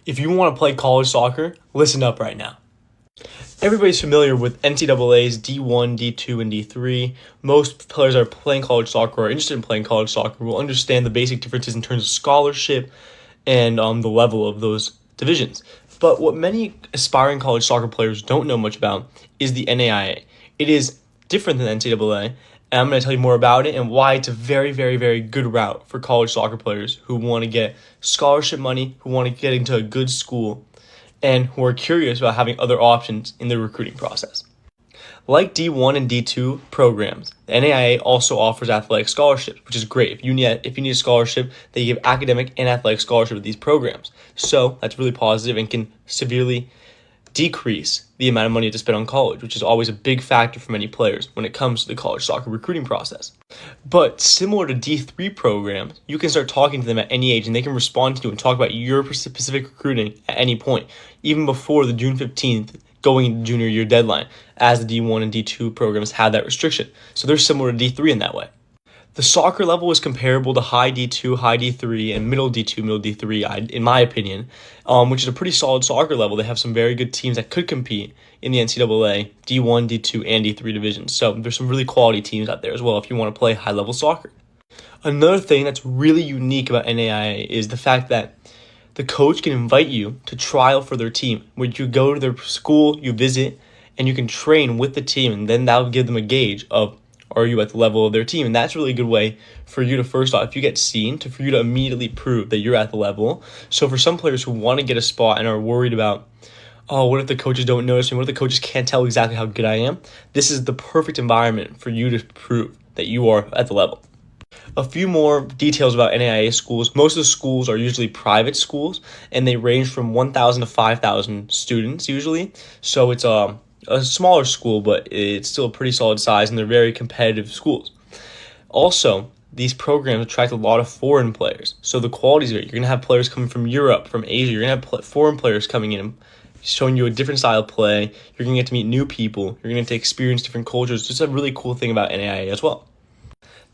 If you want to play college soccer, listen up right now. Everybody's familiar with NCAA's D1, D2, and D3. Most players that are playing college soccer or are interested in playing college soccer will understand the basic differences in terms of scholarship and the level of those divisions. But what many aspiring college soccer players don't know much about is the NAIA. It is different than the NCAA, and I'm going to tell you more about it and why it's a very, very, very good route for college soccer players who want to get scholarship money, who want to get into a good school, and who are curious about having other options in their recruiting process. Like D1 and D2 programs, the NAIA also offers athletic scholarships, which is great. If you need a scholarship, they give academic and athletic scholarship with these programs. So that's really positive and can severely decrease the amount of money to spend on college, which is always a big factor for many players when it comes to the college soccer recruiting process. But similar to D3 programs, you can start talking to them at any age and they can respond to you and talk about your specific recruiting at any point, even before the June 15th going into junior year deadline, as the D1 and D2 programs have that restriction. So they're similar to D3 in that way. The soccer level is comparable to high D2, high D3, and middle D2, middle D3, in my opinion, which is a pretty solid soccer level. They have some very good teams that could compete in the NCAA, D1, D2, and D3 divisions. So there's some really quality teams out there as well if you want to play high-level soccer. Another thing that's really unique about NAIA is the fact that the coach can invite you to trial for their team, where you go to their school, you visit, and you can train with the team, and then that will give them a gauge of, are you at the level of their team? And that's a really good way for you to, first off, if you get seen, for you to immediately prove that you're at the level. So for some players who want to get a spot and are worried about, oh, what if the coaches don't notice me? What if the coaches can't tell exactly how good I am? This is the perfect environment for you to prove that you are at the level. A few more details about NAIA schools. Most of the schools are usually private schools, and they range from 1,000 to 5,000 students usually. So it's a smaller school, but it's still a pretty solid size, and they're very competitive schools. Also, these programs attract a lot of foreign players, so the quality is great. You're going to have players coming from Europe, from Asia. You're going to have foreign players coming in, showing you a different style of play. You're going to get to meet new people. You're going to experience different cultures. It's a really cool thing about NAIA as well.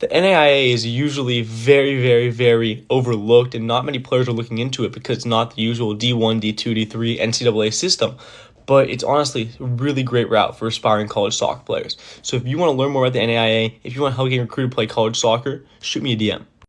The NAIA is usually very, very, very overlooked, and not many players are looking into it because it's not the usual D1, D2, D3 NCAA system. But it's honestly a really great route for aspiring college soccer players. So if you want to learn more about the NAIA, if you want to help get recruited to play college soccer, shoot me a DM.